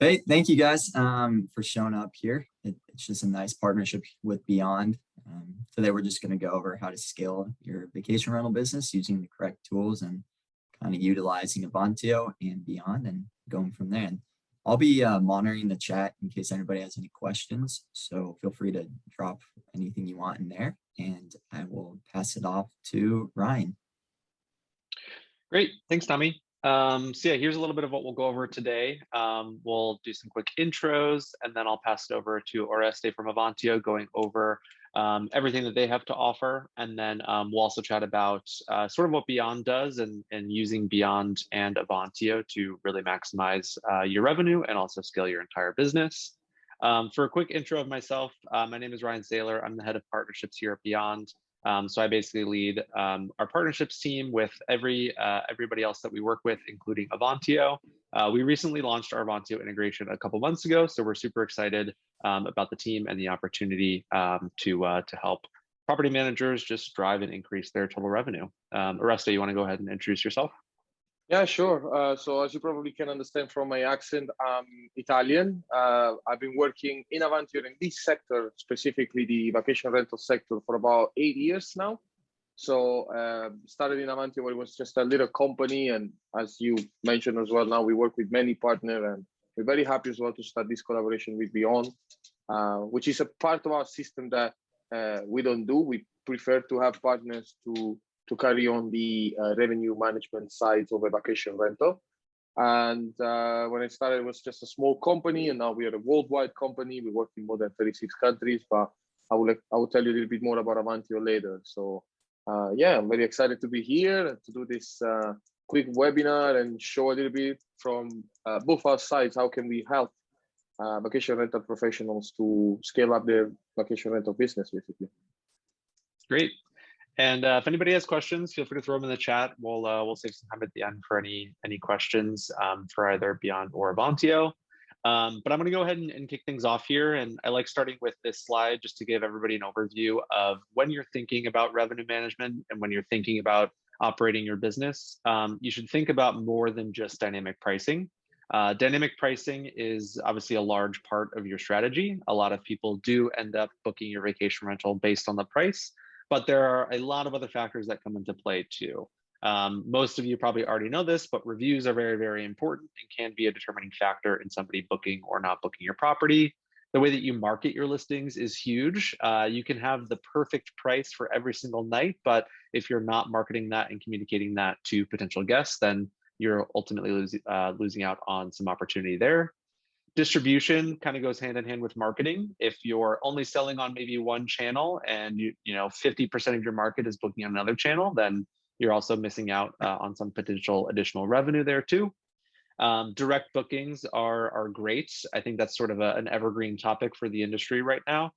Hey, thank you guys for showing up here. It's just a nice partnership with Beyond. Today, we're just going to go over how to scale your vacation rental business using the correct tools and kind of utilizing Avantio and Beyond and going from there. And I'll be monitoring the chat in case anybody has any questions. So feel free to drop anything you want in there and I will pass it off to Ryan. Great, thanks, Tommy. So yeah, here's a little bit of what we'll go over today. We'll do some quick intros, and then I'll pass it over to Oreste from Avantio, going over everything that they have to offer. And then we'll also chat about sort of what Beyond does and using Beyond and Avantio to really maximize your revenue and also scale your entire business. For a quick intro of myself, my name is Ryan Saylor. I'm the head of partnerships here at Beyond. So I basically lead our partnerships team with everybody else that we work with, including Avantio. We recently launched our Avantio integration a couple months ago, so we're super excited about the team and the opportunity to help property managers just drive and increase their total revenue. Oreste, you want to go ahead and introduce yourself? Yeah, sure. So as you probably can understand from my accent, I'm Italian. I've been working in Avantio in this sector, specifically the vacation rental sector, for about 8 years now. So started in Avantio where it was just a little company. And as you mentioned as well, now we work with many partners, and we're very happy as well to start this collaboration with Beyond, which is a part of our system that we don't do. We prefer to have partners to carry on the revenue management side of a vacation rental. And when I started, it was just a small company, and now we are a worldwide company. We work in more than 36 countries, but I will tell you a little bit more about Avantio later. So yeah, I'm very excited to be here and to do this quick webinar and show a little bit from both our sides, how can we help vacation rental professionals to scale up their vacation rental business, basically. Great. And if anybody has questions, feel free to throw them in the chat. We'll save some time at the end for any questions for either Beyond or Avantio. But I'm going to go ahead and kick things off here. And I like starting with this slide just to give everybody an overview of when you're thinking about revenue management and when you're thinking about operating your business. You should think about more than just dynamic pricing. Dynamic pricing is obviously a large part of your strategy. A lot of people do end up booking your vacation rental based on the price, but there are a lot of other factors that come into play too. Most of you probably already know this, but reviews are very, very important and can be a determining factor in somebody booking or not booking your property. The way that you market your listings is huge. You can have the perfect price for every single night, but if you're not marketing that and communicating that to potential guests, then you're ultimately losing out on some opportunity there. Distribution kind of goes hand in hand with marketing. If you're only selling on maybe one channel and you know 50% of your market is booking on another channel, then you're also missing out on some potential additional revenue there too. Direct bookings are great. I think that's sort of an evergreen topic for the industry right now.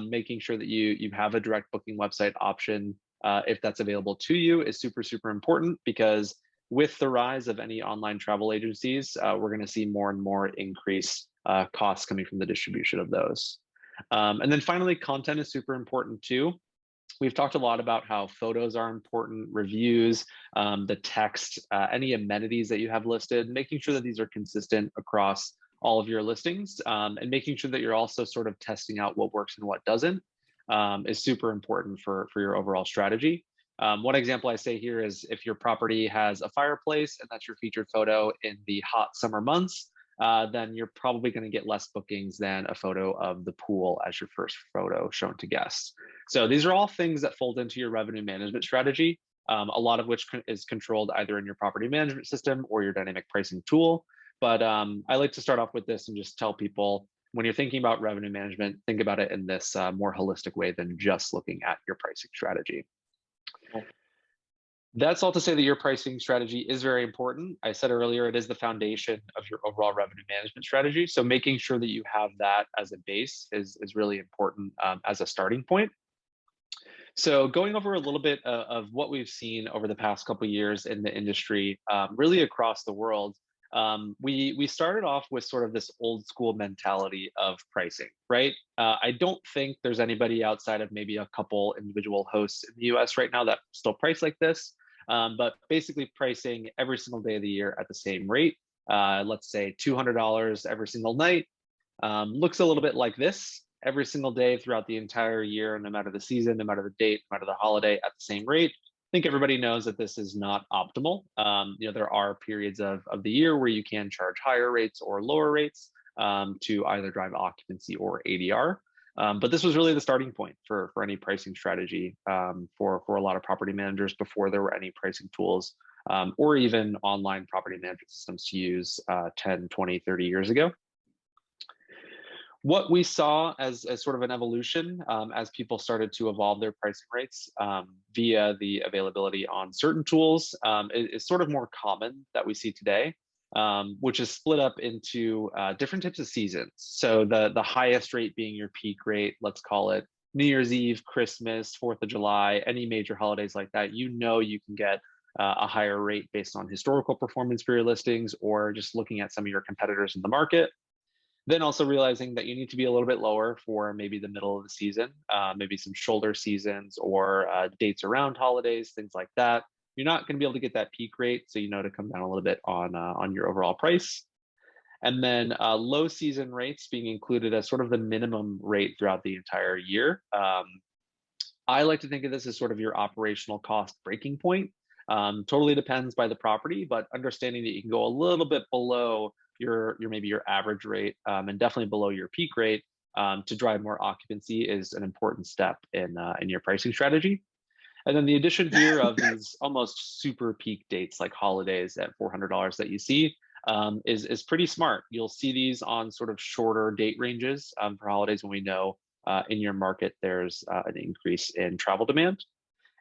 Making sure that you have a direct booking website option, if that's available to you, is super, super important, because with the rise of any online travel agencies, we're going to see more and more increased costs coming from the distribution of those. And then finally, content is super important too. We've talked a lot about how photos are important, reviews, the text, any amenities that you have listed, making sure that these are consistent across all of your listings, and making sure that you're also sort of testing out what works and what doesn't, is super important for your overall strategy. One example I say here is if your property has a fireplace and that's your featured photo in the hot summer months, then you're probably going to get less bookings than a photo of the pool as your first photo shown to guests. So these are all things that fold into your revenue management strategy, a lot of which is controlled either in your property management system or your dynamic pricing tool. But I like to start off with this and just tell people, when you're thinking about revenue management, think about it in this more holistic way than just looking at your pricing strategy. That's all to say that your pricing strategy is very important. I said earlier, it is the foundation of your overall revenue management strategy. So making sure that you have that as a base is really important as a starting point. So going over a little bit of what we've seen over the past couple of years in the industry, really across the world. We started off with sort of this old school mentality of pricing, right? I don't think there's anybody outside of maybe a couple individual hosts in the US right now that still price like this, but basically pricing every single day of the year at the same rate. let's say $200 every single night, looks a little bit like this every single day throughout the entire year, no matter the season, no matter the date, no matter the holiday, at the same rate. I think everybody knows that this is not optimal. There are periods of the year where you can charge higher rates or lower rates to either drive occupancy or ADR. But this was really the starting point for any pricing strategy for a lot of property managers before there were any pricing tools or even online property management systems to use 10, 20, 30 years ago. What we saw as sort of an evolution as people started to evolve their pricing rates via the availability on certain tools is sort of more common that we see today, which is split up into different types of seasons. So the highest rate being your peak rate, let's call it New Year's Eve, Christmas, 4th of July, any major holidays like that, you can get a higher rate based on historical performance for your listings or just looking at some of your competitors in the market. Then also realizing that you need to be a little bit lower for maybe the middle of the season, maybe some shoulder seasons or dates around holidays, things like that. You're not going to be able to get that peak rate, so to come down a little bit on your overall price. And then low season rates being included as sort of the minimum rate throughout the entire year. I like to think of this as sort of your operational cost breaking point. Totally depends by the property, but understanding that you can go a little bit below maybe your average rate and definitely below your peak rate to drive more occupancy is an important step in your pricing strategy. And then the addition here of these almost super peak dates like holidays at $400 that you see is pretty smart. You'll see these on sort of shorter date ranges for holidays when we know in your market there's an increase in travel demand.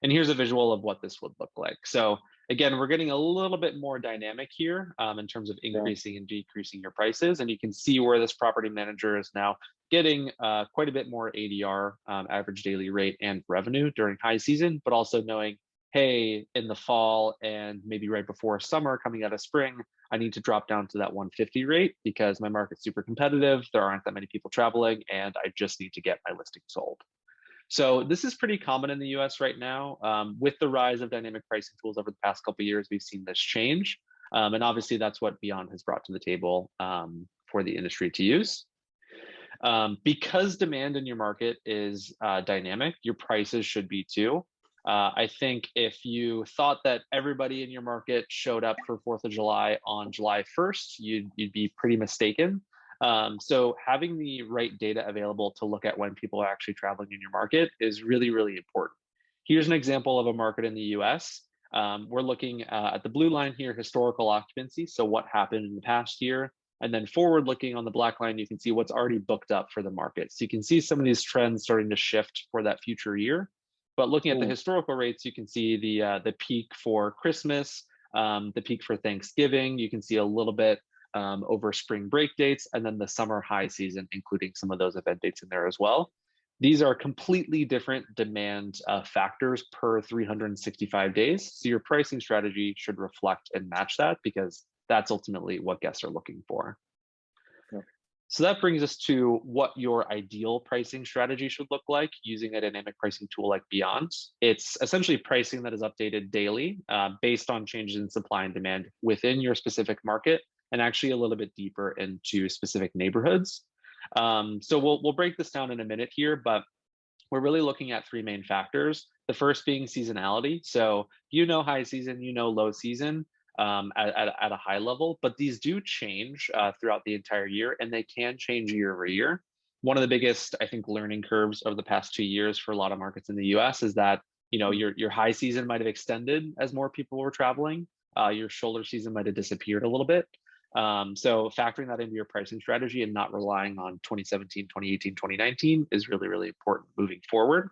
And here's a visual of what this would look like. So again, we're getting a little bit more dynamic here in terms of increasing and decreasing your prices. And you can see where this property manager is now getting quite a bit more ADR, average daily rate, and revenue during high season, but also knowing, hey, in the fall and maybe right before summer coming out of spring, I need to drop down to that 150 rate because my market's super competitive. There aren't that many people traveling, and I just need to get my listing sold. So this is pretty common in the US right now. With the rise of dynamic pricing tools over the past couple of years, we've seen this change. And obviously that's what Beyond has brought to the table for the industry to use. Because demand in your market is dynamic, your prices should be too. I think if you thought that everybody in your market showed up for 4th of July on July 1st, you'd be pretty mistaken. So having the right data available to look at when people are actually traveling in your market is really, really important. Here's an example of a market in the US. We're looking at the blue line here, historical occupancy. So what happened in the past year, and then forward looking on the black line, you can see what's already booked up for the market. So you can see some of these trends starting to shift for that future year. But looking at the historical rates, you can see the peak for Christmas, the peak for Thanksgiving. You can see a little bit over spring break dates, and then the summer high season, including some of those event dates in there as well. These are completely different demand factors per 365 days. So your pricing strategy should reflect and match that because that's ultimately what guests are looking for. Yeah. So that brings us to what your ideal pricing strategy should look like using a dynamic pricing tool like Beyond. It's essentially pricing that is updated daily based on changes in supply and demand within your specific market, and actually a little bit deeper into specific neighborhoods. So we'll break this down in a minute here, but we're really looking at three main factors. The first being seasonality. So high season, low season at a high level, but these do change throughout the entire year, and they can change year over year. One of the biggest, I think, learning curves over the past 2 years for a lot of markets in the US is that your high season might have extended as more people were traveling. Your shoulder season might have disappeared a little bit. So factoring that into your pricing strategy and not relying on 2017, 2018, 2019 is really, really important moving forward.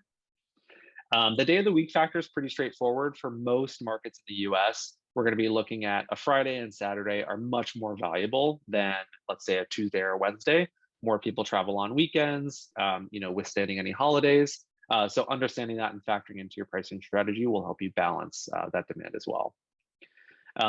The day of the week factor is pretty straightforward. For most markets in the US, we're going to be looking at a Friday and Saturday are much more valuable than, let's say, a Tuesday or Wednesday. More people travel on weekends, withstanding any holidays. So understanding that and factoring into your pricing strategy will help you balance that demand as well.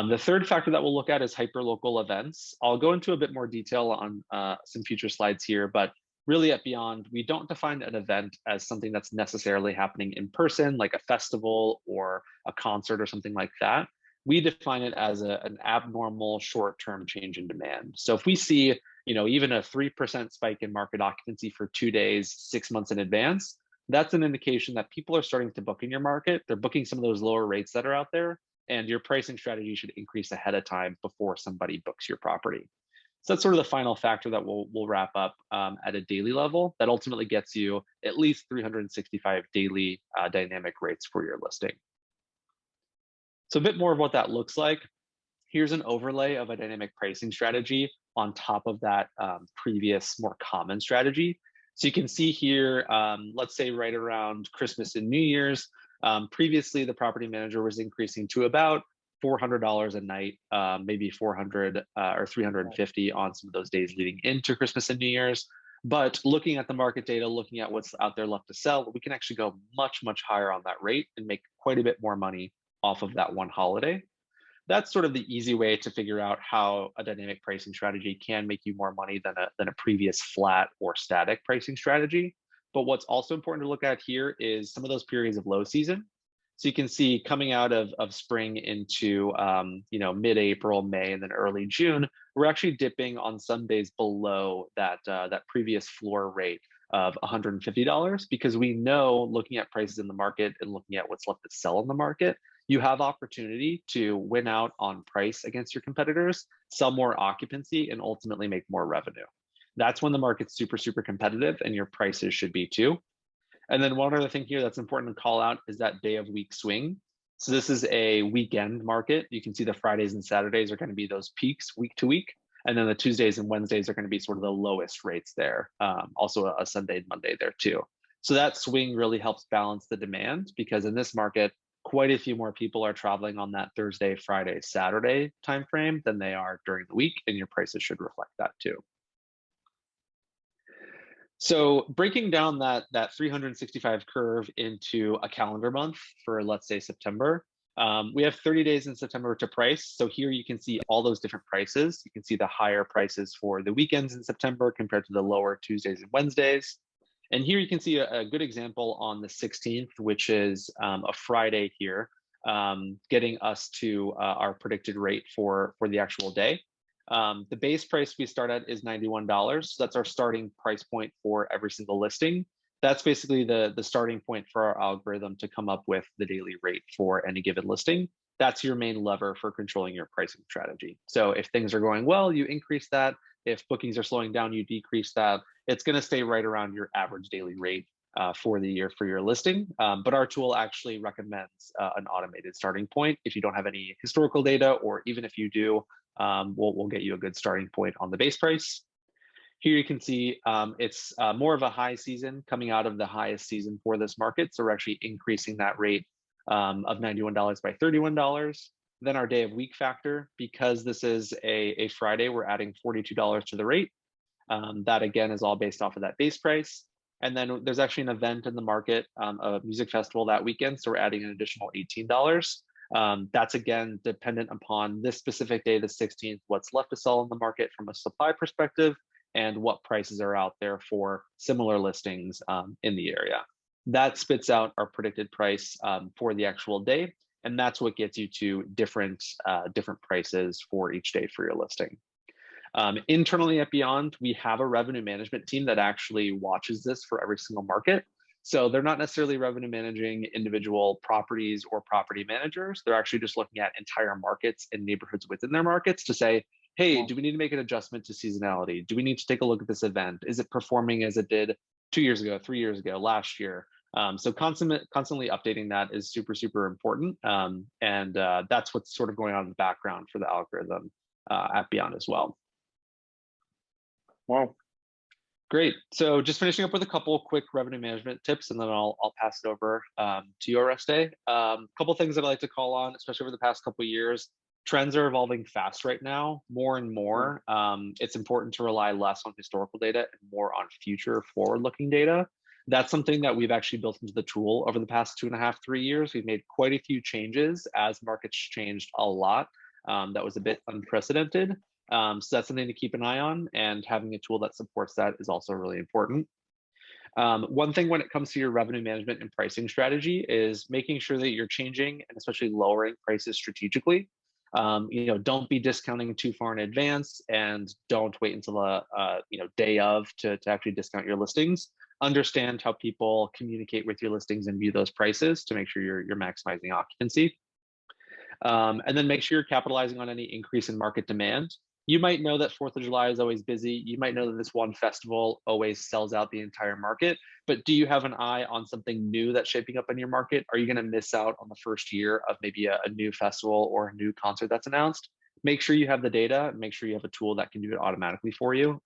The third factor that we'll look at is hyperlocal events. I'll go into a bit more detail on some future slides here, but really at Beyond, we don't define an event as something that's necessarily happening in person, like a festival or a concert or something like that. we define it as an abnormal short-term change in demand. So if we see, even a 3% spike in market occupancy for 2 days, 6 months in advance, that's an indication that people are starting to book in your market. They're booking some of those lower rates that are out there, and your pricing strategy should increase ahead of time before somebody books your property. So that's sort of the final factor that we'll wrap up at a daily level that ultimately gets you at least 365 daily dynamic rates for your listing. So a bit more of what that looks like. Here's an overlay of a dynamic pricing strategy on top of that previous more common strategy. So you can see here, let's say right around Christmas and New Year's, previously the property manager was increasing to about $400 a night, maybe 400 or 350 on some of those days leading into Christmas and New Year's. But looking at the market data, looking at what's out there left to sell, we can actually go much, much higher on that rate and make quite a bit more money off of that one holiday. That's sort of the easy way to figure out how a dynamic pricing strategy can make you more money than a previous flat or static pricing strategy. But what's also important to look at here is some of those periods of low season. So you can see coming out of spring into mid-April, May, and then early June, we're actually dipping on some days below that previous floor rate of $150, because we know, looking at prices in the market and looking at what's left to sell in the market, you have opportunity to win out on price against your competitors, sell more occupancy, and ultimately make more revenue. That's when the market's super, super competitive, and your prices should be too. And then one other thing here that's important to call out is that day of week swing. So this is a weekend market. You can see the Fridays and Saturdays are going to be those peaks week to week. And then the Tuesdays and Wednesdays are going to be sort of the lowest rates there. Also a Sunday and Monday there too. So that swing really helps balance the demand, because in this market, quite a few more people are traveling on that Thursday, Friday, Saturday timeframe than they are during the week, and your prices should reflect that too. So breaking down that 365 curve into a calendar month for, let's say, September, we have 30 days in September to price. So here you can see all those different prices. You can see the higher prices for the weekends in September compared to the lower Tuesdays and Wednesdays. And here you can see a good example on the 16th, which is a Friday here, getting us to our predicted rate for the actual day. The base price we start at is $91. So that's our starting price point for every single listing. That's basically the starting point for our algorithm to come up with the daily rate for any given listing. That's your main lever for controlling your pricing strategy. So if things are going well, you increase that. If bookings are slowing down, you decrease that. It's going to stay right around your average daily rate for the year for your listing. But our tool actually recommends an automated starting point if you don't have any historical data, or even if you do, we'll get you a good starting point on the base price. Here you can see it's more of a high season coming out of the highest season for this market. So we're actually increasing that rate of $91 by $31. Then our day of week factor, because this is a Friday, we're adding $42 to the rate. That again is all based off of that base price. And then there's actually an event in the market, a music festival that weekend. So we're adding an additional $18. That's again dependent upon this specific day, the 16th, what's left to sell in the market from a supply perspective, and what prices are out there for similar listings in the area. That spits out our predicted price for the actual day, and that's what gets you to different prices for each day for your listing. Internally at Beyond, we have a revenue management team that actually watches this for every single market. So they're not necessarily revenue managing individual properties or property managers. They're actually just looking at entire markets and neighborhoods within their markets to say, hey, do we need to make an adjustment to seasonality? Do we need to take a look at this event? Is it performing as it did 2 years ago, 3 years ago, last year? So constantly updating that is super, super important. And that's what's sort of going on in the background for the algorithm at Beyond as well. Wow. Great. So just finishing up with a couple quick revenue management tips, and then I'll pass it over to you, Oreste. A couple things that I like to call on, especially over the past couple of years. Trends are evolving fast right now, more and more. It's important to rely less on historical data and more on future forward-looking data. That's something that we've actually built into the tool over the past 2.5, 3 years. We've made quite a few changes as markets changed a lot. That was a bit unprecedented. So that's something to keep an eye on, and having a tool that supports that is also really important. One thing when it comes to your revenue management and pricing strategy is making sure that you're changing and especially lowering prices strategically. Don't be discounting too far in advance, and don't wait until the day of to actually discount your listings. Understand how people communicate with your listings and view those prices to make sure you're maximizing occupancy. And then make sure you're capitalizing on any increase in market demand. You might know that 4th of July is always busy. You might know that this one festival always sells out the entire market, but do you have an eye on something new that's shaping up in your market? Are you going to miss out on the first year of maybe a new festival or a new concert that's announced? Make sure you have the data, make sure you have a tool that can do it automatically for you,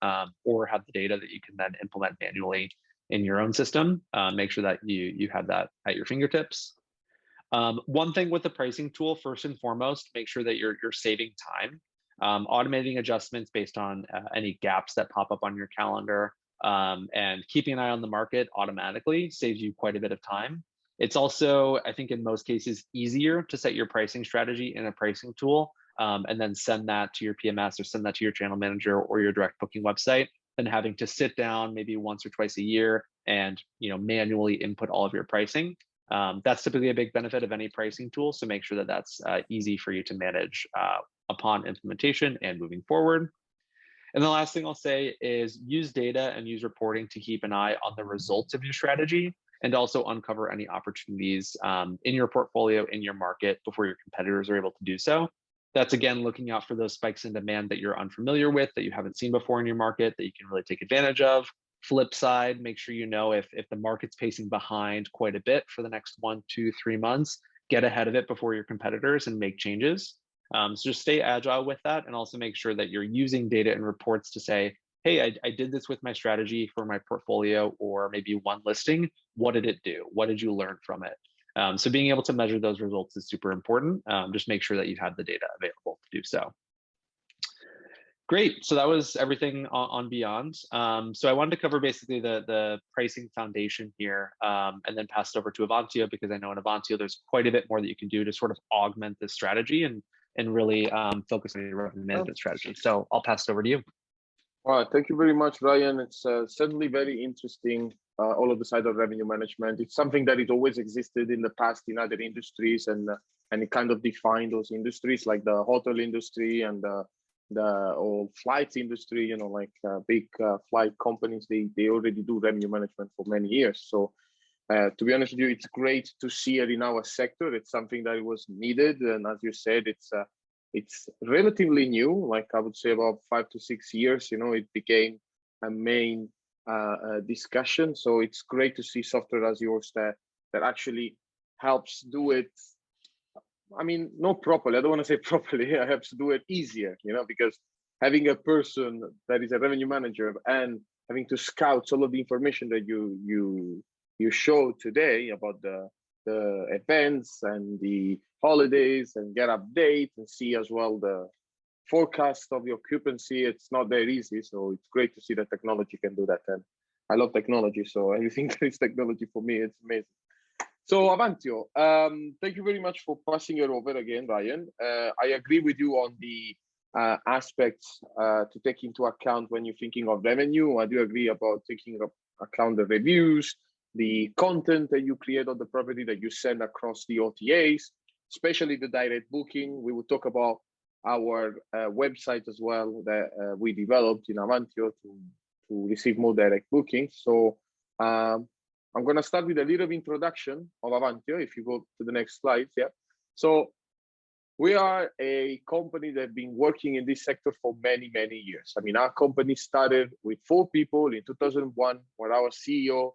or have the data that you can then implement manually in your own system. Make sure that you have that at your fingertips. One thing with the pricing tool, first and foremost, make sure that you're saving time. Automating adjustments based on any gaps that pop up on your calendar, and keeping an eye on the market automatically saves you quite a bit of time. It's also, I think in most cases, easier to set your pricing strategy in a pricing tool, and then send that to your PMS or send that to your channel manager or your direct booking website, than having to sit down maybe once or twice a year and manually input all of your pricing. That's typically a big benefit of any pricing tool, so make sure that that's easy for you to manage upon implementation and moving forward. And the last thing I'll say is use data and use reporting to keep an eye on the results of your strategy, and also uncover any opportunities in your portfolio, in your market, before your competitors are able to do so. That's again looking out for those spikes in demand that you're unfamiliar with, that you haven't seen before in your market, that you can really take advantage of. Flip side, make sure you know if the market's pacing behind quite a bit for the next 1, 2, 3 months, get ahead of it before your competitors and make changes. So just stay agile with that, and also make sure that you're using data and reports to say, hey, I did this with my strategy for my portfolio, or maybe one listing. What did it do? What did you learn from it? So being able to measure those results is super important. Just make sure that you have the data available to do so. Great, so that was everything on Beyond. So I wanted to cover basically the pricing foundation here, and then pass it over to Avantio, because I know in Avantio there's quite a bit more that you can do to sort of augment this strategy and really focus on your revenue management strategy. So I'll pass it over to you. All right, thank you very much, Ryan. It's certainly very interesting, all of the side of revenue management. It's something that it always existed in the past in other industries, and it kind of defined those industries, like the hotel industry and the old flights industry, like big flight companies. They already do revenue management for many years. So to be honest with you, it's great to see it in our sector. It's something that was needed, and as you said, it's relatively new. Like I would say about 5 to 6 years, it became a main discussion. So it's great to see software as yours that actually helps do it. I mean, not properly. I don't want to say properly. It helps do it easier, because having a person that is a revenue manager and having to scout all of the information that you show today about the events and the holidays, and get updates and see as well the forecast of the occupancy. It's not that easy. So it's great to see that technology can do that. And I love technology. So anything that is technology for me, it's amazing. So Avantio, thank you very much for passing it over again, Ryan. I agree with you on the aspects to take into account when you're thinking of revenue. I do agree about taking into account the reviews, the content that you create on the property that you send across the OTAs, especially the direct booking. We will talk about our website as well that we developed in Avantio to receive more direct bookings. So I'm going to start with a little introduction of Avantio. If you go to the next slide, yeah. So we are a company that's been working in this sector for many, many years. I mean, our company started with 4 people in 2001, where our CEO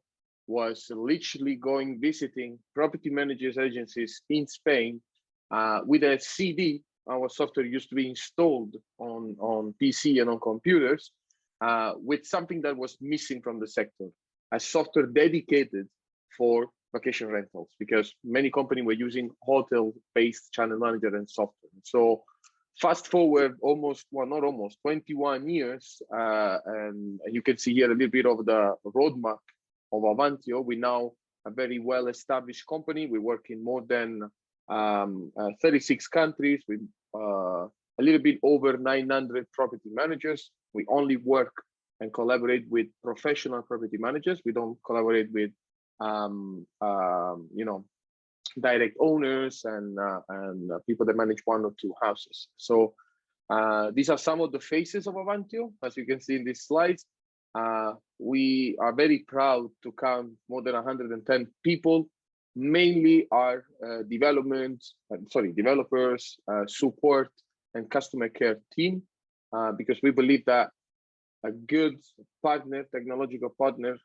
was literally visiting property managers agencies in Spain with a CD. Our software used to be installed on PC and on computers with something that was missing from the sector, a software dedicated for vacation rentals, because many companies were using hotel-based channel manager and software. So fast forward 21 years, and you can see here a little bit of the roadmap of Avantio. We now a very well-established company. We work in more than 36 countries with a little bit over 900 property managers. We only work and collaborate with professional property managers. We don't collaborate with, you know, direct owners and people that manage 1 or 2 houses. So these are some of the faces of Avantio. As you can see in these slides, we are very proud to count more than 110 people, mainly our developers, support, and customer care team, because we believe that a good partner, technological partner,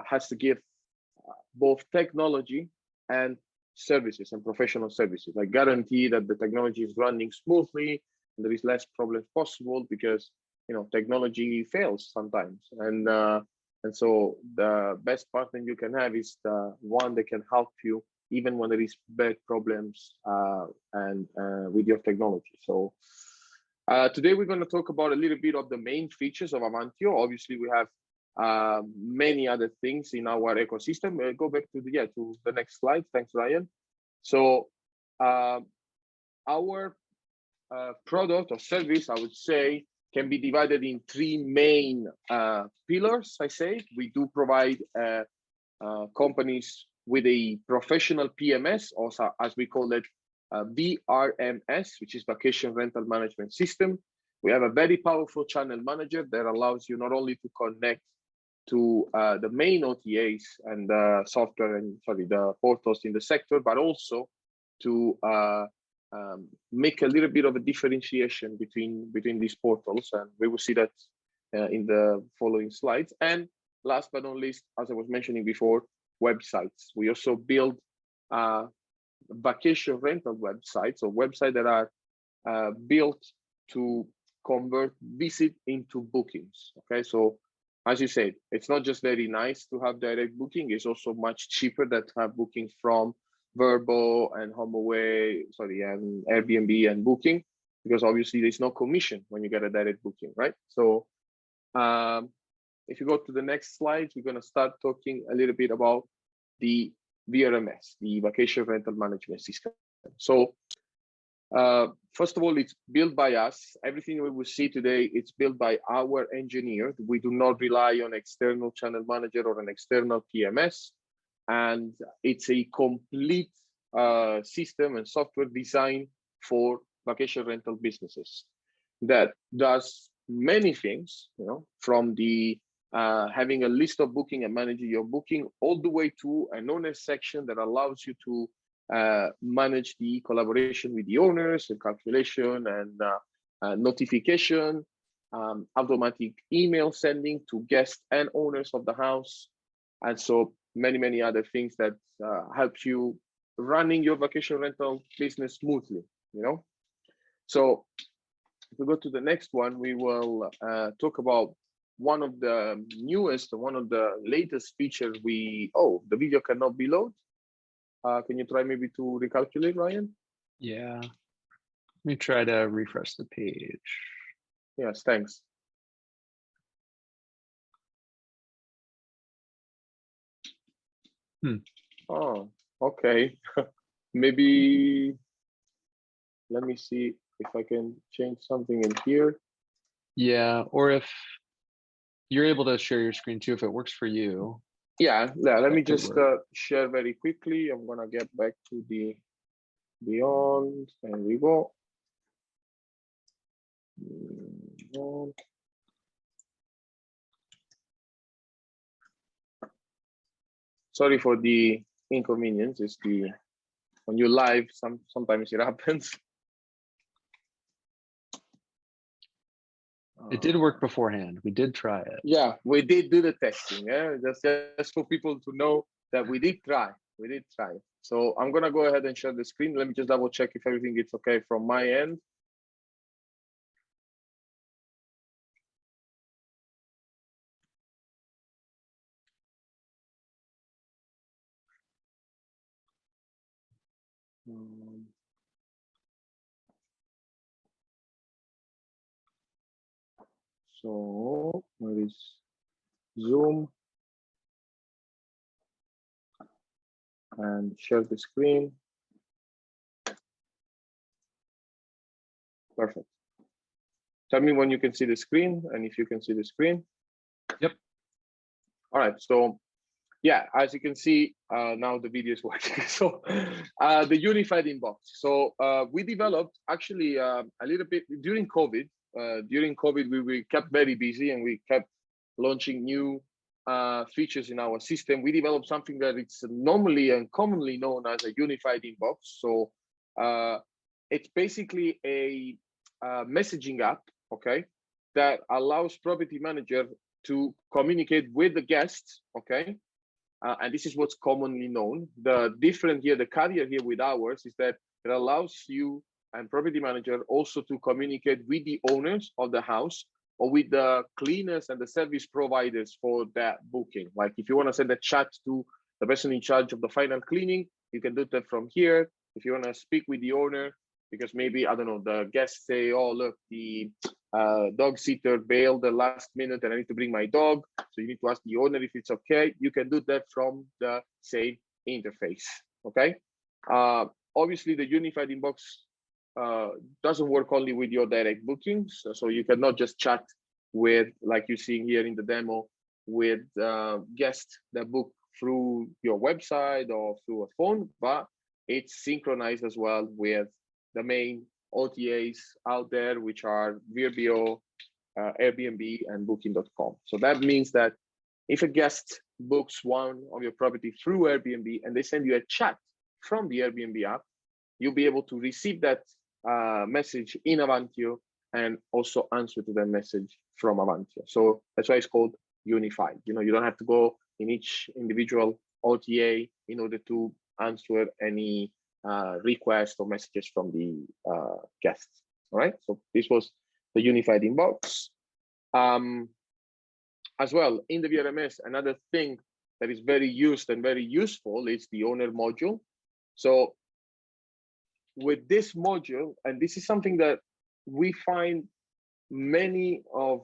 has to give both technology and services and professional services. I guarantee that the technology is running smoothly and there is less problems possible, because you know technology fails sometimes, and so the best partner you can have is the one that can help you even when there is bad problems with your technology. So today we're going to talk about a little bit of the main features of Avantio. Obviously, we have many other things in our ecosystem. Go back to the next slide. Thanks, Ryan. So our product or service, I would say, can be divided in 3 main pillars. I say we do provide companies with a professional PMS, also as we call it, VRMS, which is Vacation Rental Management System. We have a very powerful channel manager that allows you not only to connect to the main OTAs and the software and the portals in the sector, but also to make a little bit of a differentiation between these portals, and we will see that in the following slides. And last but not least, as I was mentioning before, websites. We also build vacation rental websites, or websites that are built to convert visit into bookings. Okay, so as you said, it's not just very nice to have direct booking, it's also much cheaper than to have bookings from Verbo and HomeAway, and Airbnb and Booking, because obviously there's no commission when you get a direct booking, right? So if you go to the next slide, we're going to start talking a little bit about the VRMS, the Vacation Rental Management System. So first of all, it's built by us. Everything we will see today, it's built by our engineers. We do not rely on external channel manager or an external PMS. And it's a complete system and software designed for vacation rental businesses that does many things, you know, from the having a list of booking and managing your booking, all the way to an owner section that allows you to manage the collaboration with the owners, and calculation and notification, automatic email sending to guests and owners of the house, and so many other things that help you running your vacation rental business smoothly, you know. So if we go to the next one, we will talk about one of the newest, one of the latest features. The video cannot be loaded. Can you try maybe to recalculate, Ryan? Yeah, let me try to refresh the page. Yes, thanks. Oh, okay. Maybe let me see if I can change something in here. Yeah, or if you're able to share your screen too, if it works for you. Yeah, let me just share very quickly. I'm gonna get back to the Beyond, and we go. Sorry for the inconvenience. It's when you're live, sometimes it happens. It did work beforehand. We did try it. Yeah, we did do the testing. Yeah, just for people to know that we did try. We did try. So I'm gonna go ahead and share the screen. Let me just double check if everything is okay from my end. So where is Zoom? And share the screen. Perfect. Tell me when you can see the screen and if you can see the screen. Yep. All right. So yeah, as you can see, now the video is working. So the unified inbox. So we developed actually a little bit during COVID. During COVID, we kept very busy and we kept launching new features in our system. We developed something that it's normally and commonly known as a unified inbox. So it's basically a messaging app, okay, that allows property manager to communicate with the guests, okay. And this is what's commonly known. The different here, the carrier here with ours is that it allows you and property manager also to communicate with the owners of the house or with the cleaners and the service providers for that booking. Like if you want to send a chat to the person in charge of the final cleaning, you can do that from here. If you want to speak with the owner, because maybe, I don't know, the guests say, oh, look, the dog sitter bailed the last minute and I need to bring my dog. So you need to ask the owner if it's okay. You can do that from the same interface, okay? Obviously, the unified inbox doesn't work only with your direct bookings. So you cannot just chat with, like you're seeing here in the demo, with guests that book through your website or through a phone, but it's synchronized as well with the main OTAs out there, which are VRBO, Airbnb, and Booking.com. So that means that if a guest books one of your property through Airbnb and they send you a chat from the Airbnb app, you'll be able to receive that message in Avantio and also answer to that message from Avantio. So that's why it's called unified. You know, you don't have to go in each individual OTA in order to answer any requests or messages from the guests. All right, so this was the unified inbox. As well, in the VRMS, another thing that is very used and very useful is the owner module. So with this module, and this is something that we find many of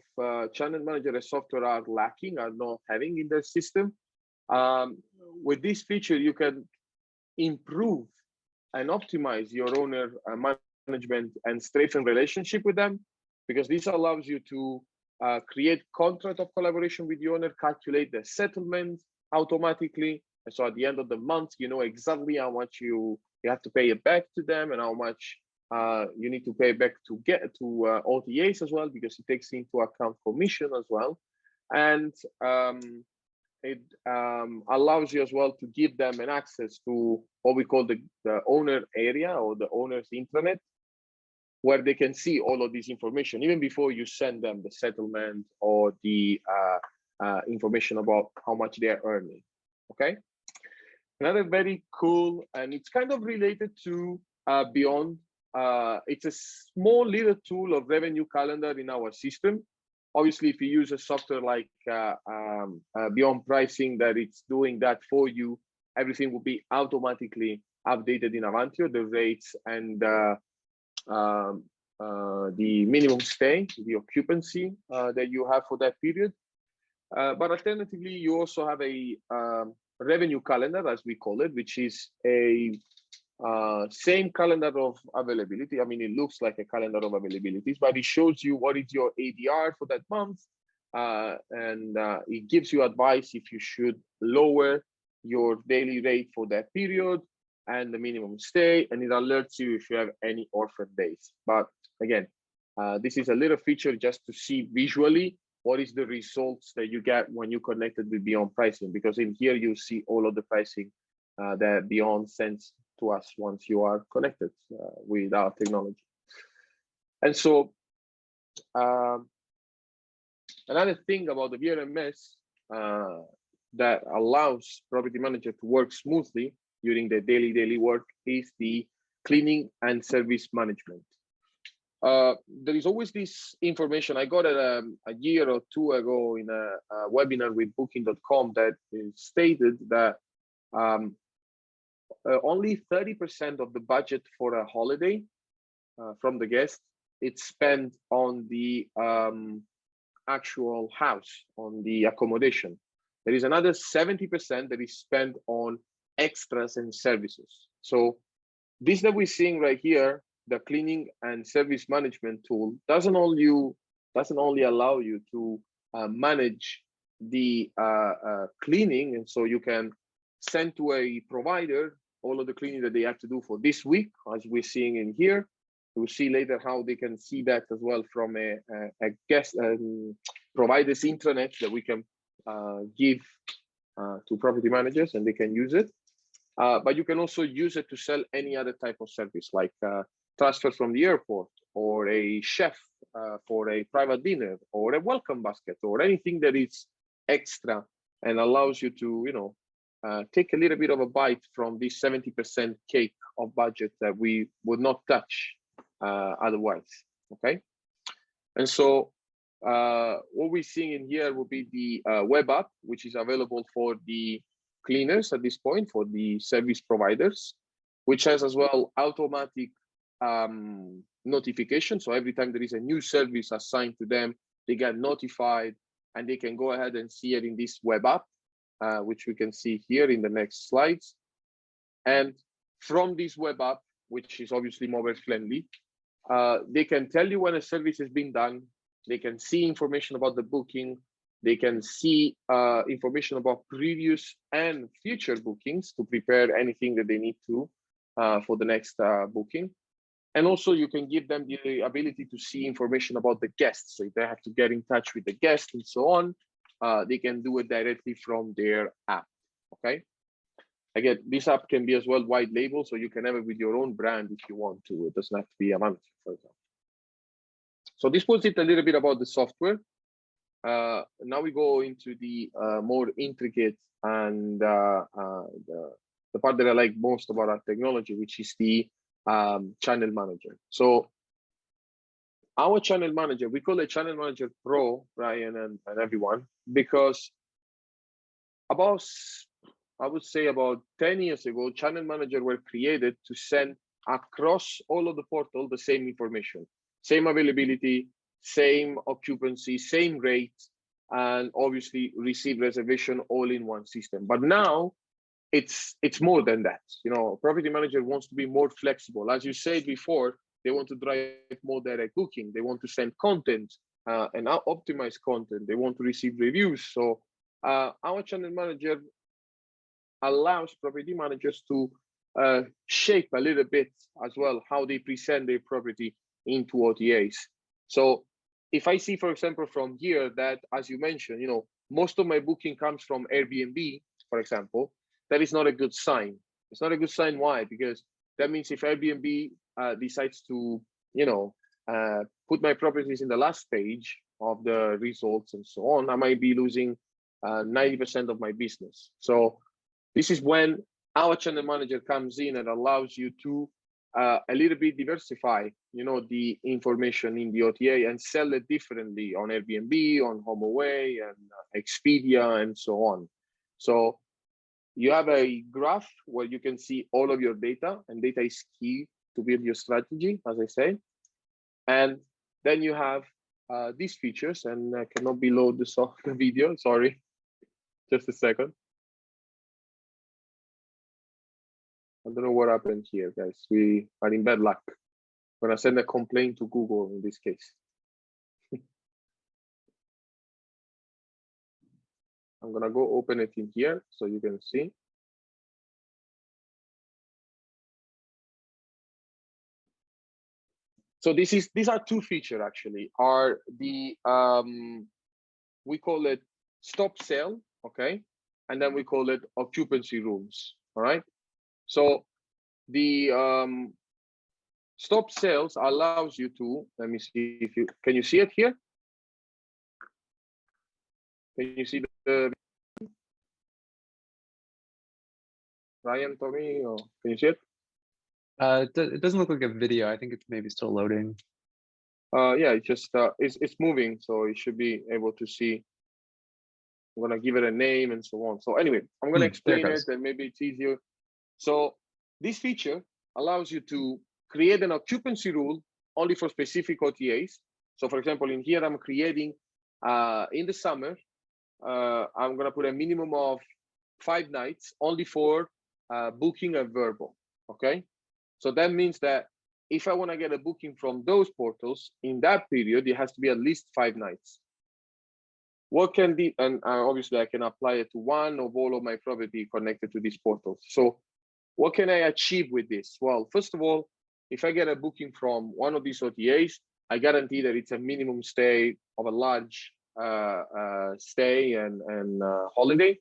channel manager software are lacking, are not having in their system. With this feature, you can improve and optimize your owner management and strengthen relationship with them, because this allows you to create contract of collaboration with the owner, calculate the settlement automatically. And so at the end of the month, you know exactly how much you have to pay it back to them and how much you need to pay back to get to OTAs as well, because it takes into account commission as well. And it allows you as well to give them an access to what we call the owner area or the owner's intranet, where they can see all of this information even before you send them the settlement or the information about how much they're earning. Okay. Another very cool, and it's kind of related to Beyond. It's a small little tool of revenue calendar in our system. Obviously, if you use a software like Beyond Pricing that it's doing that for you, everything will be automatically updated in Avantio, the rates and the minimum stay, the occupancy that you have for that period. But alternatively, you also have a revenue calendar, as we call it, which is a same calendar of availability. I mean, it looks like a calendar of availabilities, but it shows you what is your ADR for that month. And it gives you advice if you should lower your daily rate for that period and the minimum stay, and it alerts you if you have any orphan days. But again, this is a little feature just to see visually what is the results that you get when you connected with Beyond Pricing, because in here you see all of the pricing that Beyond sends to us once you are connected with our technology. And so another thing about the VRMS that allows property manager to work smoothly during their daily work is the cleaning and service management. There is always this information. I got it a year or two ago in a webinar with Booking.com that stated that only 30% of the budget for a holiday from the guest, it's spent on the actual house, on the accommodation. There is another 70% that is spent on extras and services. So this that we're seeing right here, the cleaning and service management tool, doesn't only allow you to manage the cleaning, and so you can send to a provider all of the cleaning that they have to do for this week, as we're seeing in here. We'll see later how they can see that as well from a guest provider's intranet that we can give to property managers, and they can use it. But you can also use it to sell any other type of service, like transfer from the airport, or a chef for a private dinner, or a welcome basket, or anything that is extra and allows you to, take a little bit of a bite from this 70% cake of budget that we would not touch otherwise. Okay, and so what we're seeing in here will be the web app, which is available for the cleaners at this point, for the service providers, which has as well automatic notification. So every time there is a new service assigned to them, they get notified, and they can go ahead and see it in this web app, which we can see here in the next slides. And from this web app, which is obviously mobile friendly, they can tell you when a service has been done. They can see information about the booking. They can see information about previous and future bookings to prepare anything that they need to for the next booking. And also you can give them the ability to see information about the guests. So if they have to get in touch with the guest and so on, they can do it directly from their app, okay? Again, this app can be as well white label, so you can have it with your own brand if you want to. It doesn't have to be Avantio, for example. So this was it a little bit about the software. Now we go into the more intricate and the part that I like most about our technology, which is the channel manager. So our channel manager, we call it Channel Manager Pro, Brian and everyone, because I would say about 10 years ago, channel manager were created to send across all of the portal the same information, same availability, same occupancy, same rate, and obviously receive reservation all in one system. But now it's more than that. Property manager wants to be more flexible. As you said before, they want to drive more direct booking. They want to send content and optimize content. They want to receive reviews. So our channel manager allows property managers to shape a little bit as well how they present their property into OTAs. So if I see, for example, from here that, as you mentioned, most of my booking comes from Airbnb, for example, that is not a good sign. It's not a good sign. Why? Because that means if Airbnb decides to, put my properties in the last page of the results and so on, I might be losing 90% of my business. So this is when our channel manager comes in and allows you to a little bit diversify, the information in the OTA and sell it differently on Airbnb, on HomeAway, and Expedia, and so on. So you have a graph where you can see all of your data, and data is key to build your strategy, as I say. And then you have these features, and I cannot beload the video, sorry, just a second. I don't know what happened here, guys. We are in bad luck. I'm gonna send a complaint to Google in this case. I'm gonna go open it in here so you can see. So these are two features actually. Are the we call it stop sale, okay, and then we call it occupancy rooms. All right. So the stop sales allows you to, let me see if can you see it here? Can you see the Ryan, Tommy, or can you see it? It doesn't look like a video. I think it's maybe still loading. Yeah, it just it's moving, so you should be able to see. I'm gonna give it a name and so on. So anyway, I'm gonna explain it, and maybe it's easier. So this feature allows you to create an occupancy rule only for specific OTAs. So for example, in here, I'm creating in the summer, I'm gonna put a minimum of 5 nights only for booking a verbal, okay? So that means that if I wanna get a booking from those portals, in that period, it has to be at least 5 nights. what can the, and obviously I can apply it to one of all of my property connected to these portals. So what can I achieve with this? Well, first of all, if I get a booking from one of these OTAs, I guarantee that it's a minimum stay of a large stay and holiday.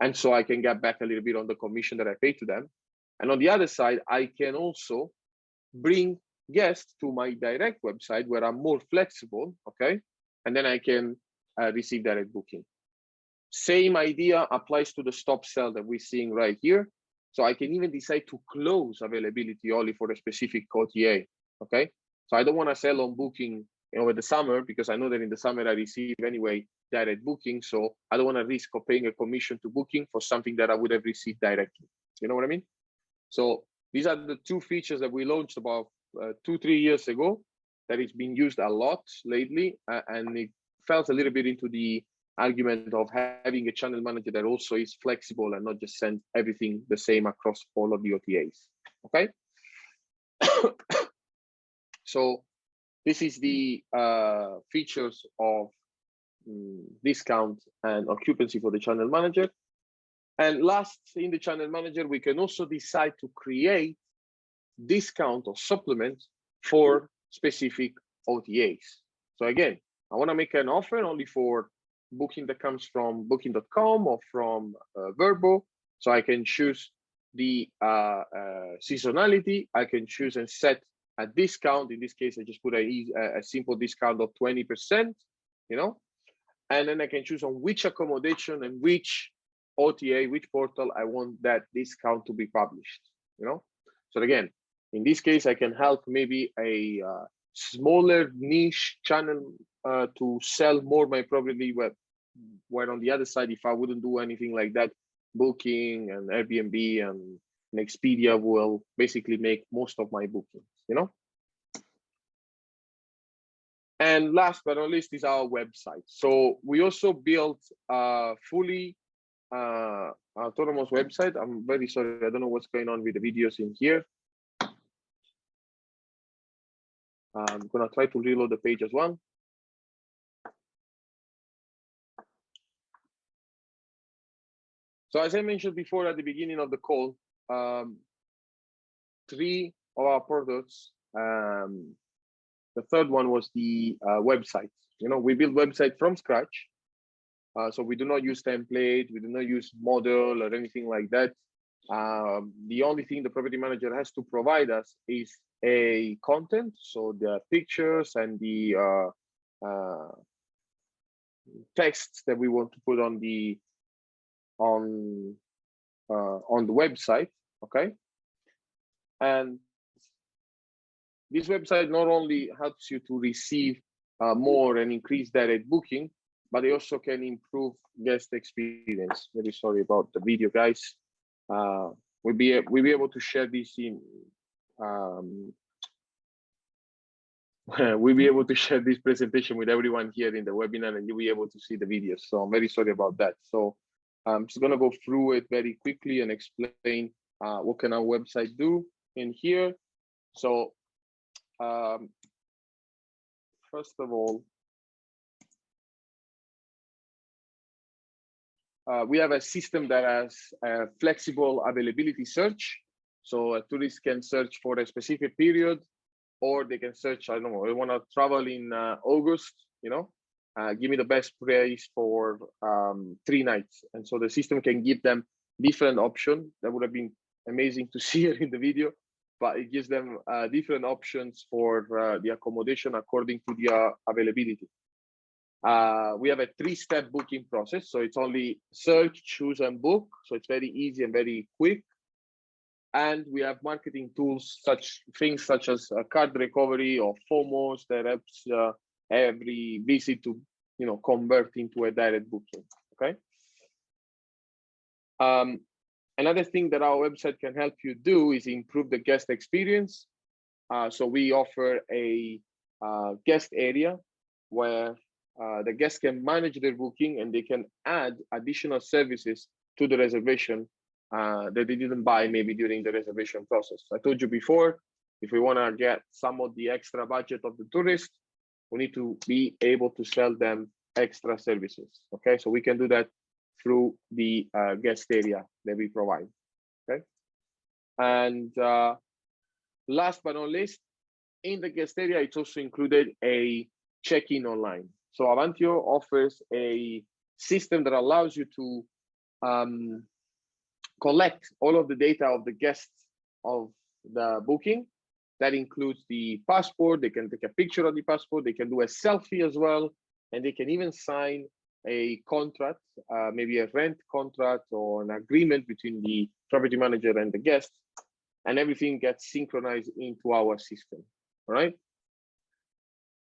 And so I can get back a little bit on the commission that I pay to them. And on the other side, I can also bring guests to my direct website where I'm more flexible, okay? And then I can receive direct booking. Same idea applies to the stop sell that we're seeing right here. So I can even decide to close availability only for a specific OTA, okay? So I don't want to sell on booking over the summer because I know that in the summer I receive anyway direct booking. So I don't want to risk of paying a commission to booking for something that I would have received directly. You know what I mean? So these are the two features that we launched about 2-3 years ago that is being used a lot lately. And it fell a little bit into the argument of having a channel manager that also is flexible and not just send everything the same across all of the OTAs, okay? So this is the features of discount and occupancy for the channel manager. And last, in the channel manager, we can also decide to create discount or supplement for specific OTAs. So again, I want to make an offer only for booking that comes from booking.com or from Verbo. So I can choose the seasonality. I can choose and set a discount. In this case, I just put a simple discount of 20%, you know, and then I can choose on which accommodation and which OTA, which portal I want that discount to be published, you know. So again, in this case, I can help maybe a smaller niche channel to sell more my property, where on the other side, if I wouldn't do anything like that, Booking and Airbnb and Expedia will basically make most of my bookings, you know. And last but not least is our website. So we also built a fully autonomous website. I'm very sorry, I don't know what's going on with the videos in here. I'm gonna try to reload the page as well. So as I mentioned before at the beginning of the call, 3 of our products, the third one was the website. You know, we build website from scratch. So we do not use template, we do not use model or anything like that. The only thing the property manager has to provide us is a content, so the pictures and the texts that we want to put on the website, okay? And this website not only helps you to receive more and increase direct booking, but it also can improve guest experience. Very sorry about the video, guys. We'll be able to share this in. We'll be able to share this presentation with everyone here in the webinar, and you'll be able to see the videos. So I'm very sorry about that. So I'm just gonna go through it very quickly and explain what can our website do in here. So first of all, we have a system that has a flexible availability search. So a tourist can search for a specific period, or they can search, I don't know, I want to travel in August, you know, give me the best price for 3 nights. And so the system can give them different options. That would have been amazing to see it in the video, but it gives them different options for the accommodation according to the availability. We have a 3-step booking process. So it's only search, choose, and book. So it's very easy and very quick. And we have marketing tools, such as card recovery or FOMOs that helps every visit to, you know, convert into a direct booking. Okay. Another thing that our website can help you do is improve the guest experience. So we offer a guest area where the guests can manage their booking and they can add additional services to the reservation that they didn't buy maybe during the reservation process. I told you before, if we want to get some of the extra budget of the tourist, we need to be able to sell them extra services. Okay, so we can do that through the guest area that we provide. Okay, and last but not least, in the guest area, it's also included a check-in online. So Avantio offers a system that allows you to collect all of the data of the guests of the booking. That includes the passport. They can take a picture of the passport. They can do a selfie as well. And they can even sign a contract, maybe a rent contract or an agreement between the property manager and the guest. And everything gets synchronized into our system, all right?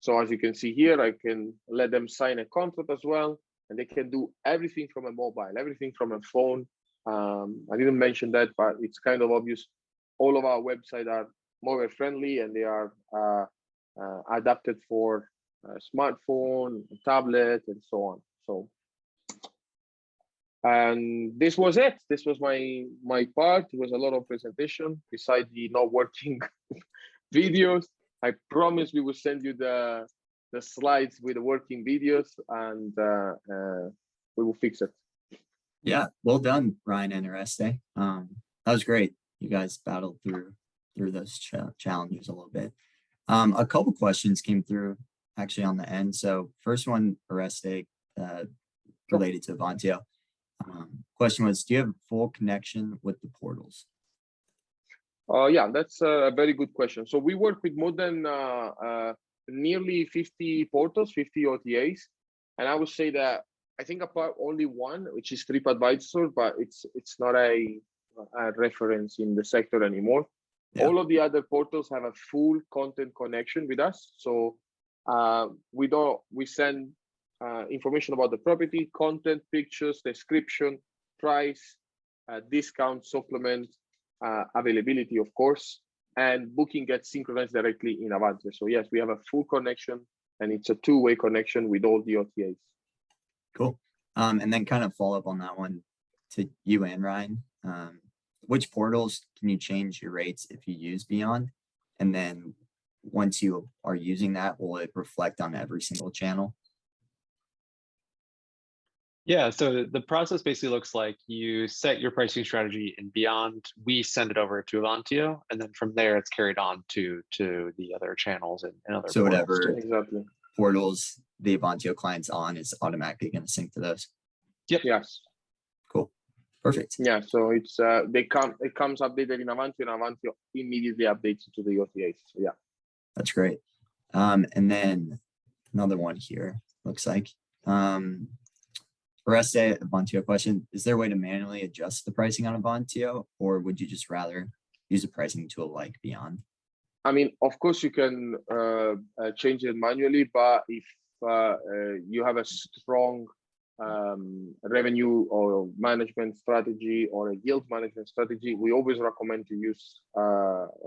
So as you can see here, I can let them sign a contract as well. And they can do everything from a mobile, everything from a phone. I didn't mention that, but it's kind of obvious. All of our websites are mobile friendly and they are adapted for a smartphone, a tablet, and so on. So, and this was it. This was my part. It was a lot of presentation besides the not working videos. I promise we will send you the slides with the working videos, and we will fix it. Yeah, well done, Ryan and Oreste. That was great. You guys battled through those challenges a little bit. A couple questions came through actually on the end. So first one, Oreste, related to Avantio. Question was, do you have full connection with the portals? Yeah, that's a very good question. So we work with more than nearly 50 portals, 50 OTAs. And I would say that I think apart only one, which is TripAdvisor, but it's not a reference in the sector anymore. Yeah. All of the other portals have a full content connection with us. So we send information about the property, content, pictures, description, price, discount, supplement, availability, of course, and booking gets synchronized directly in Avantio. So yes, we have a full connection, and it's a two-way connection with all the OTAs. Cool. And then kind of follow up on that one to you and Ryan. Which portals can you change your rates if you use Beyond? And then once you are using that, will it reflect on every single channel? Yeah, so the process basically looks like you set your pricing strategy in Beyond, we send it over to Avantio, and then from there it's carried on to the other channels and other so portals. Whatever exactly portals the Avantio client's on is automatically going to sync to those. Yep. Yes. Cool. Perfect. Yeah, so it's it comes updated in Avantio, and Avantio immediately updates it to the OTAs. So yeah. That's great. And then another one here looks like Oreste, Avantio question, is there a way to manually adjust the pricing on Avantio, or would you just rather use a pricing tool like Beyond? I mean, of course you can change it manually, but if you have a strong revenue or management strategy or a yield management strategy, we always recommend to use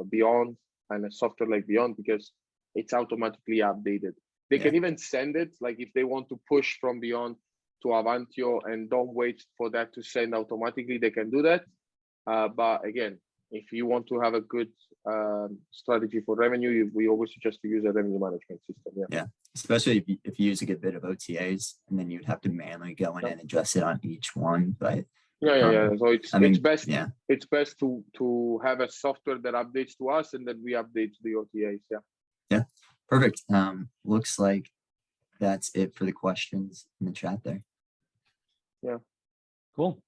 Beyond and a software like Beyond because it's automatically updated. They can even send it, like if they want to push from Beyond to Avantio and don't wait for that to send automatically, they can do that. But again, if you want to have a good strategy for revenue, we always suggest to use a revenue management system. Yeah, especially if you use a good bit of OTAs, and then you'd have to manually go in and adjust it on each one. But yeah. So it's best. Yeah, it's best to have a software that updates to us, and then we update to the OTAs. Yeah, perfect. Looks like that's it for the questions in the chat there. Yeah, cool.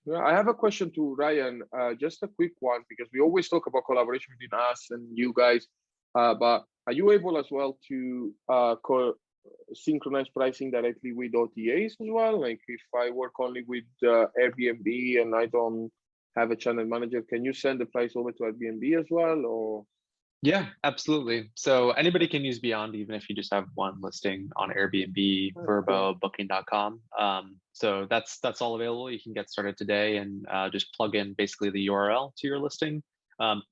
Yeah, I have a question to Ryan, just a quick one, because we always talk about collaboration between us and you guys, but are you able as well to synchronize pricing directly with OTAs as well? Like if I work only with Airbnb and I don't have a channel manager, can you send the price over to Airbnb as well, or? Yeah, absolutely. So anybody can use Beyond, even if you just have one listing on Airbnb, Vrbo, Booking.com. So that's all available. You can get started today and just plug in basically the URL to your listing,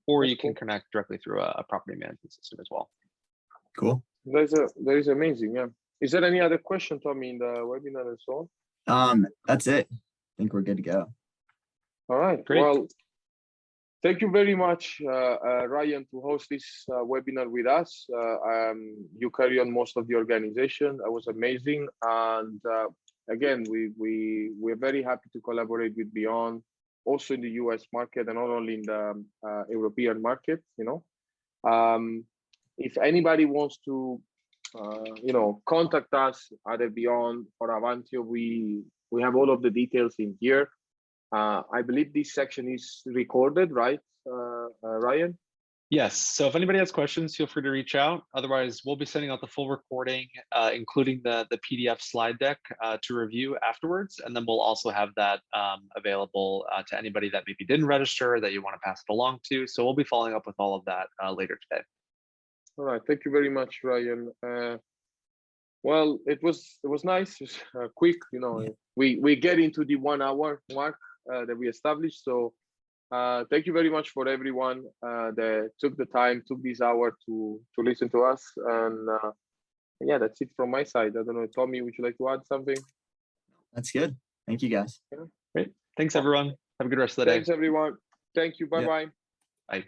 or you can connect directly through a property management system as well. Cool. That is amazing. Yeah. Is there any other question, Tommy, in the webinar and so on? That's it. I think we're good to go. All right. Great. Well, Thank you very much, Ryan, to host this webinar with us. You carry on most of the organization. That was amazing. And again, we're very happy to collaborate with Beyond, also in the US market and not only in the European market, you know. If anybody wants to, you know, contact us, either Beyond or Avantio, we have all of the details in here. I believe this section is recorded, right, Ryan? Yes. So if anybody has questions, feel free to reach out. Otherwise, we'll be sending out the full recording, including the PDF slide deck to review afterwards. And then we'll also have that available to anybody that maybe didn't register that you want to pass it along to. So we'll be following up with all of that later today. All right. Thank you very much, Ryan. Well, it was nice, just quick. You know, we get into the 1 hour mark that we established. So thank you very much for everyone that took the time, took this hour to listen to us. And yeah, that's it from my side. I don't know, Tommy, would you like to add something? That's good. Thank you, guys. Great. Thanks, everyone. Have a good rest of the day. Thanks, everyone. Thank you. Bye-bye. Bye.